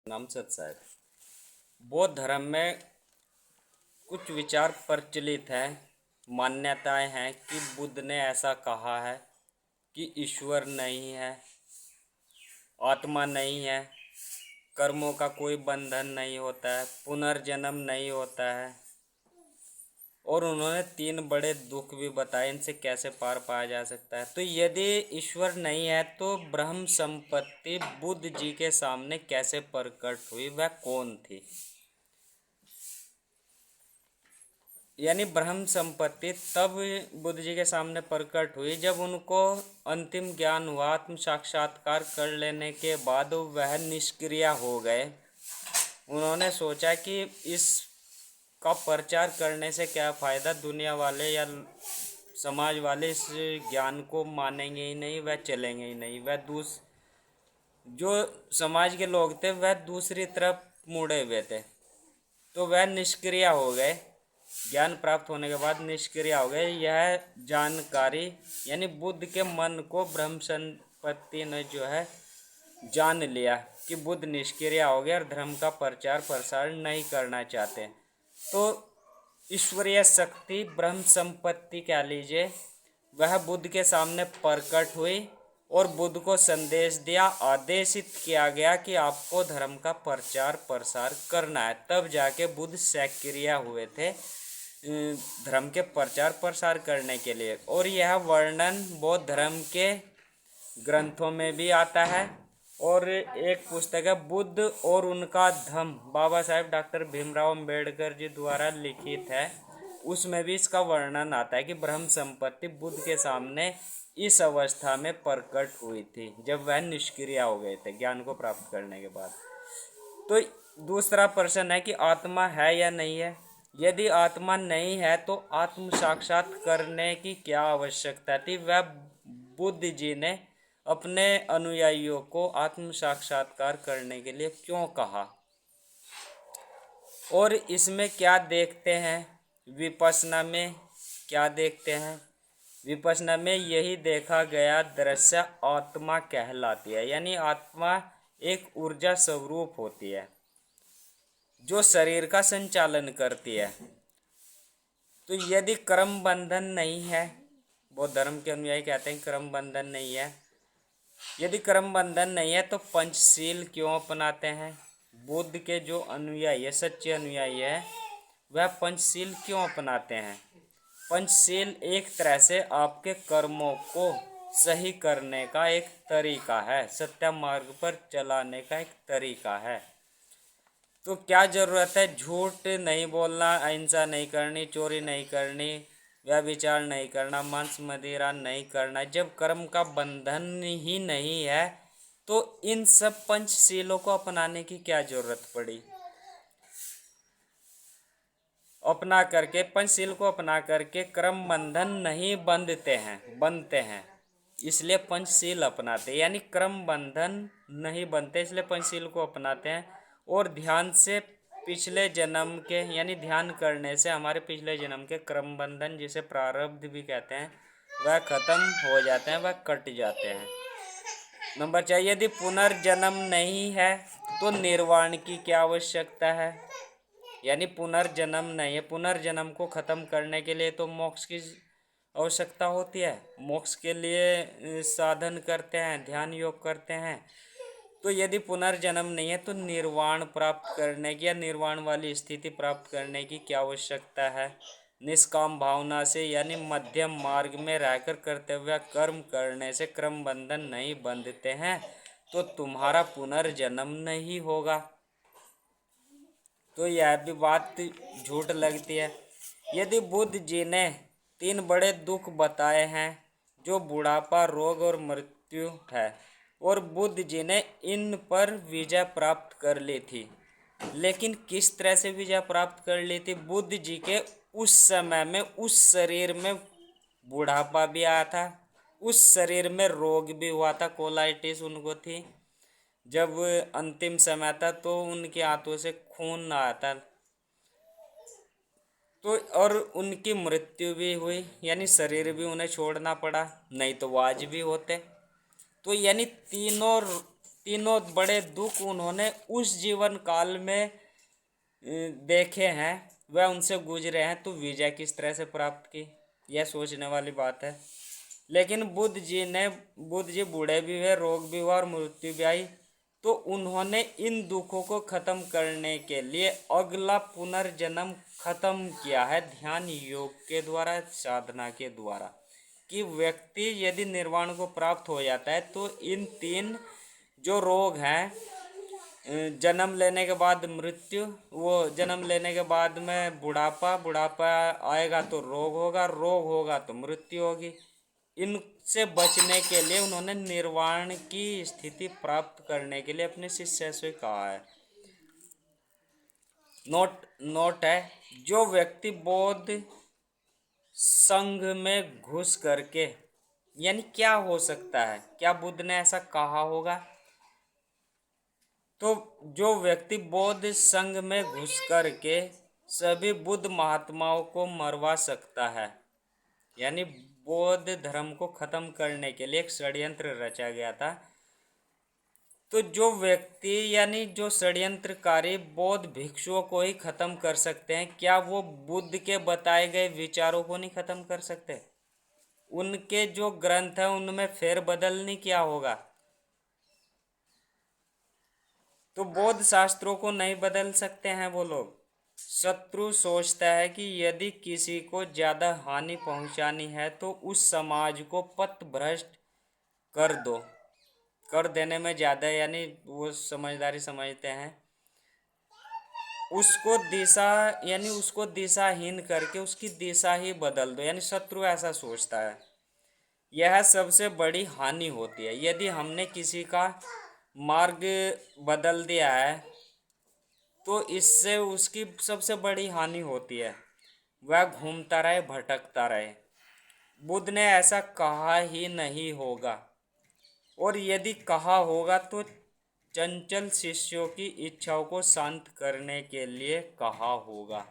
नाम सत्साई। बौद्ध धर्म में कुछ विचार प्रचलित हैं, मान्यताएं हैं कि बुद्ध ने ऐसा कहा है कि ईश्वर नहीं है, आत्मा नहीं है, कर्मों का कोई बंधन नहीं होता है, पुनर्जन्म नहीं होता है। और उन्होंने 3 बड़े दुख भी बताए, इनसे कैसे पार पाया जा सकता है। तो यदि ईश्वर नहीं है तो ब्रह्म संपत्ति बुद्ध जी के सामने कैसे प्रकट हुई, वह कौन थी? यानी ब्रह्म संपत्ति तब बुद्ध जी के सामने प्रकट हुई जब उनको अंतिम ज्ञान हुआ, आत्म साक्षात्कार कर लेने के बाद वह निष्क्रिय हो गए। उन्होंने सोचा कि इस का प्रचार करने से क्या फ़ायदा, दुनिया वाले या समाज वाले इस ज्ञान को मानेंगे ही नहीं, वह चलेंगे ही नहीं। वह जो समाज के लोग थे वह दूसरी तरफ मुड़े हुए थे, तो वह निष्क्रिय हो गए। ज्ञान प्राप्त होने के बाद निष्क्रिय हो गए। यह जानकारी यानी बुद्ध के मन को ब्रह्म संपत्ति ने जो है जान लिया कि बुद्ध निष्क्रिय हो गए और धर्म का प्रचार प्रसार नहीं करना चाहते। तो ईश्वरीय शक्ति ब्रह्म संपत्ति कह लीजिए, वह बुद्ध के सामने प्रकट हुई और बुद्ध को संदेश दिया, आदेशित किया गया कि आपको धर्म का प्रचार प्रसार करना है। तब जाके बुद्ध सक्रिय हुए थे धर्म के प्रचार प्रसार करने के लिए। और यह वर्णन बौद्ध धर्म के ग्रंथों में भी आता है। और एक पुस्तक है बुद्ध और उनका धम्म, बाबा साहेब डॉक्टर भीमराव अंबेडकर जी द्वारा लिखित है, उसमें भी इसका वर्णन आता है कि ब्रह्म संपत्ति बुद्ध के सामने इस अवस्था में प्रकट हुई थी जब वह निष्क्रिय हो गए थे ज्ञान को प्राप्त करने के बाद। तो दूसरा प्रश्न है कि आत्मा है या नहीं है। यदि आत्मा नहीं है तो आत्म साक्षात करने की क्या आवश्यकता थी? वह बुद्ध जी ने अपने अनुयायियों को आत्म साक्षात्कार करने के लिए क्यों कहा? और इसमें क्या देखते हैं? विपश्यना में क्या देखते हैं? विपश्यना में यही देखा गया दृश्य आत्मा कहलाती है। यानी आत्मा एक ऊर्जा स्वरूप होती है जो शरीर का संचालन करती है। तो यदि कर्म बंधन नहीं है, बौद्ध धर्म के अनुयायी कहते हैं कर्म बंधन नहीं है, यदि कर्म बंधन नहीं है तो पंचशील क्यों अपनाते हैं? बुद्ध के जो अनुयायी है, सच्चे अनुयायी है, वह पंचशील क्यों अपनाते हैं? पंचशील एक तरह से आपके कर्मों को सही करने का एक तरीका है, सत्य मार्ग पर चलाने का एक तरीका है। तो क्या ज़रूरत है? झूठ नहीं बोलना, अहिंसा नहीं करनी, चोरी नहीं करनी, व्यभिचार नहीं करना, मांस मदिरा नहीं करना। जब कर्म का बंधन ही नहीं है तो इन सब पंचशीलों को अपनाने की क्या जरूरत पड़ी? पंचशील को अपना करके कर्म बंधन नहीं बनते हैं, इसलिए पंचशील अपनाते, यानी कर्म बंधन नहीं बनते इसलिए पंचशील को अपनाते हैं। और ध्यान से पिछले जन्म के, यानी ध्यान करने से हमारे पिछले जन्म के कर्म बंधन, जिसे प्रारब्ध भी कहते हैं, वह खत्म हो जाते हैं, वह कट जाते हैं। नंबर 4, यदि पुनर्जन्म नहीं है तो निर्वाण की क्या आवश्यकता है? यानी पुनर्जन्म नहीं है, पुनर्जन्म को खत्म करने के लिए तो मोक्ष की आवश्यकता होती है। मोक्ष के लिए साधन करते हैं, ध्यान योग करते हैं। तो यदि पुनर्जन्म नहीं है तो निर्वाण प्राप्त करने की या निर्वाण वाली स्थिति प्राप्त करने की क्या आवश्यकता है? निष्काम भावना से, यानी मध्यम मार्ग में रहकर कर्तव्य कर्म करने से कर्म बंधन नहीं बंधते हैं, तो तुम्हारा पुनर्जन्म नहीं होगा। तो यह भी बात झूठ लगती है। यदि बुद्ध जी ने 3 बड़े दुख बताए हैं, जो बुढ़ापा, रोग और मृत्यु है, और बुद्ध जी ने इन पर विजय प्राप्त कर ली थी, लेकिन किस तरह से विजय प्राप्त कर ली थी? बुद्ध जी के उस समय में उस शरीर में बुढ़ापा भी आया था, उस शरीर में रोग भी हुआ था, कोलाइटिस उनको थी। जब अंतिम समय था तो उनके हाथों से खून आया था, तो और उनकी मृत्यु भी हुई, यानी शरीर भी उन्हें छोड़ना पड़ा, नहीं तो वो आज भी होते। तो यानी तीनों तीनों बड़े दुख उन्होंने उस जीवन काल में देखे हैं, वह उनसे गुजरे हैं, तो विजय किस तरह से प्राप्त की, यह सोचने वाली बात है। लेकिन बुद्ध जी बूढ़े भी हुए, रोग भी हुआ और मृत्यु भी आई, तो उन्होंने इन दुखों को खत्म करने के लिए अगला पुनर्जन्म खत्म किया है ध्यान योग के द्वारा, साधना के द्वारा। कि व्यक्ति यदि निर्वाण को प्राप्त हो जाता है तो इन तीन जो रोग हैं, जन्म लेने के बाद मृत्यु, वो जन्म लेने के बाद में बुढ़ापा, बुढ़ापा आएगा तो रोग होगा, रोग होगा तो मृत्यु होगी, इनसे बचने के लिए उन्होंने निर्वाण की स्थिति प्राप्त करने के लिए अपने शिष्य से कहा है। नोट नोट है, जो व्यक्ति बौद्ध संघ में घुस करके, यानी क्या हो सकता है, क्या बुद्ध ने ऐसा कहा होगा? तो जो व्यक्ति बौद्ध संघ में घुस करके सभी बुद्ध महात्माओं को मरवा सकता है, यानी बौद्ध धर्म को खत्म करने के लिए एक षड्यंत्र रचा गया था, तो जो व्यक्ति यानी जो षड्यंत्रकारी बौद्ध भिक्षुओं को ही खत्म कर सकते हैं, क्या वो बुद्ध के बताए गए विचारों को नहीं खत्म कर सकते? उनके जो ग्रंथ है उनमें फेरबदल नहीं किया होगा? तो बौद्ध शास्त्रों को नहीं बदल सकते हैं वो लोग? शत्रु सोचता है कि यदि किसी को ज्यादा हानि पहुंचानी है तो उस समाज को पथभ्रष्ट कर दो, कर देने में ज्यादा, यानी वो समझदारी समझते हैं, उसको दिशा, यानी उसको दिशाहीन करके उसकी दिशा ही बदल दो, यानी शत्रु ऐसा सोचता है। यह सबसे बड़ी हानि होती है। यदि हमने किसी का मार्ग बदल दिया है तो इससे उसकी सबसे बड़ी हानि होती है, वह घूमता रहे, भटकता रहे। बुद्ध ने ऐसा कहा ही नहीं होगा, और यदि कहा होगा तो चंचल शिष्यों की इच्छाओं को शांत करने के लिए कहा होगा।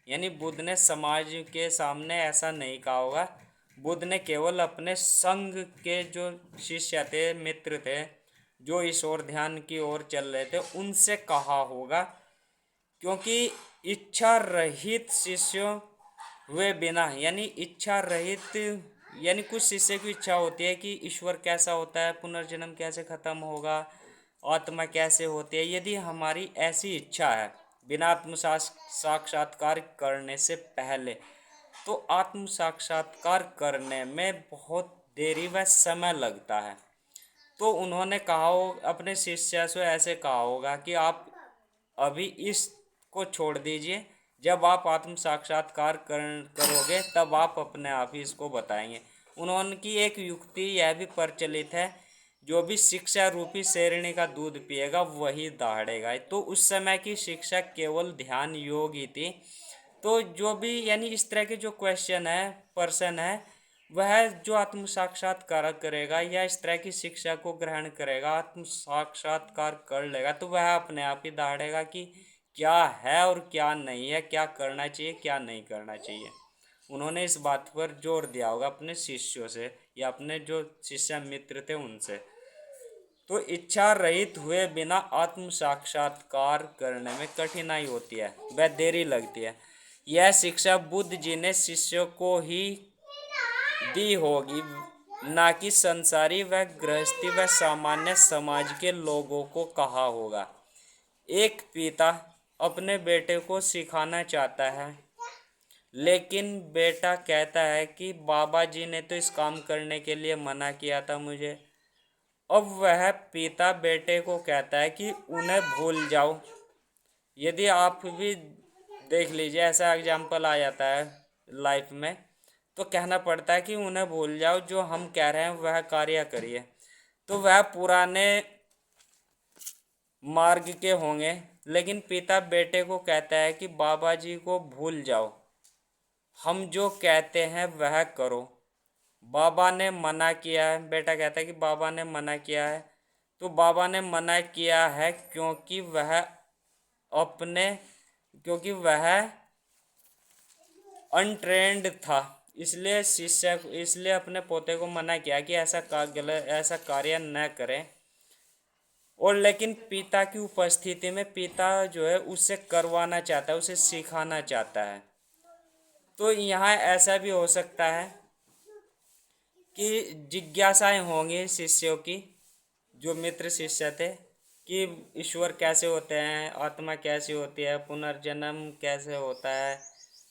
यानी बुद्ध ने समाज के सामने ऐसा नहीं कहा होगा, बुद्ध ने केवल अपने संघ के जो शिष्य थे, मित्र थे, जो इस ओर ध्यान की ओर चल रहे थे, उनसे कहा होगा। क्योंकि इच्छा रहित शिष्यों हुए बिना, यानी इच्छा रहित, यानी कुछ शिष्य की इच्छा होती है कि ईश्वर कैसा होता है, पुनर्जन्म कैसे खत्म होगा, आत्मा कैसे होती है। यदि हमारी ऐसी इच्छा है बिना आत्म साक्षात्कार करने से पहले, तो आत्म साक्षात्कार करने में बहुत देरी व समय लगता है। तो उन्होंने कहा हो, अपने शिष्य से ऐसे कहा होगा कि आप अभी इसको छोड़ दीजिए, जब आप आत्म साक्षात्कार करोगे तब आप अपने आप ही इसको बताएंगे। उन्होंने एक युक्ति यह भी प्रचलित है, जो भी शिक्षा रूपी शेरनी का दूध पिएगा वही दहाड़ेगा। तो उस समय की शिक्षा केवल ध्यान योग ही थी। तो जो भी यानी इस तरह के जो क्वेश्चन है, पर्सन है, वह जो आत्म साक्षात्कार करेगा या इस तरह की शिक्षा को ग्रहण करेगा, आत्म साक्षात्कार कर लेगा, तो वह अपने आप ही दहाड़ेगा कि क्या है और क्या नहीं है, क्या करना चाहिए, क्या नहीं करना चाहिए। उन्होंने इस बात पर जोर दिया होगा अपने शिष्यों से या अपने जो शिष्य मित्र थे उनसे। तो इच्छा रहित हुए बिना आत्म साक्षात्कार करने में कठिनाई होती है, वह देरी लगती है। यह शिक्षा बुद्ध जी ने शिष्यों को ही दी होगी, ना कि संसारी व गृहस्थी व सामान्य समाज के लोगों को कहा होगा। एक पिता अपने बेटे को सिखाना चाहता है, लेकिन बेटा कहता है कि बाबा जी ने तो इस काम करने के लिए मना किया था मुझे। अब वह पिता बेटे को कहता है कि उन्हें भूल जाओ। यदि आप भी देख लीजिए, ऐसा एग्जाम्पल आ जाता है लाइफ में, तो कहना पड़ता है कि उन्हें भूल जाओ, जो हम कह रहे हैं वह कार्य करिए। तो वह पुराने मार्ग के होंगे, लेकिन पिता बेटे को कहता है कि बाबा जी को भूल जाओ, हम जो कहते हैं वह करो। बाबा ने मना किया है, बेटा कहता है कि बाबा ने मना किया है। तो बाबा ने मना किया है अपने क्योंकि वह अनट्रेंड था, इसलिए अपने पोते को मना किया कि ऐसा कार्य न करें। और लेकिन पिता की उपस्थिति में पिता जो है उससे करवाना चाहता है, उसे सिखाना चाहता है। तो यहाँ ऐसा भी हो सकता है कि जिज्ञासाएं होंगी शिष्यों की, जो मित्र शिष्य थे, कि ईश्वर कैसे होते हैं, आत्मा कैसी होती है, पुनर्जन्म कैसे होता है।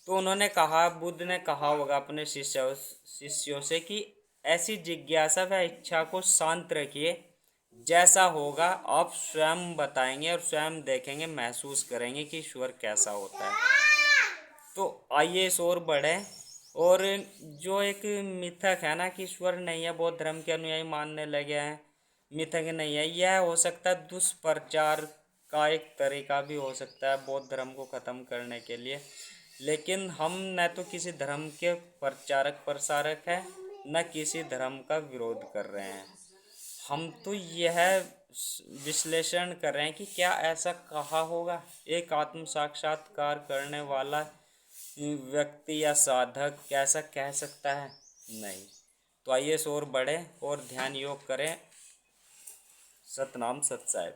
तो उन्होंने कहा, बुद्ध ने कहा होगा अपने शिष्यों से कि ऐसी जिज्ञासा व इच्छा को शांत रखिए, जैसा होगा आप स्वयं बताएंगे और स्वयं देखेंगे, महसूस करेंगे कि ईश्वर कैसा होता है। तो आइए इस ओर बढ़े। और जो एक मिथक है ना कि ईश्वर नहीं है, बौद्ध धर्म के अनुयायी मानने लगे हैं मिथक नहीं है, यह हो सकता है दुष्प्रचार का एक तरीका भी हो सकता है बौद्ध धर्म को ख़त्म करने के लिए। लेकिन हम न तो किसी धर्म के प्रचारक प्रसारक हैं, न किसी धर्म का विरोध कर रहे हैं। हम तो यह विश्लेषण कर रहे हैं कि क्या ऐसा कहा होगा एक आत्म साक्षात्कार करने वाला व्यक्ति या साधक कैसा कह सकता है? नहीं। तो आइए इस ओर बढ़े और ध्यान योग करें। सतनाम सत साहिब।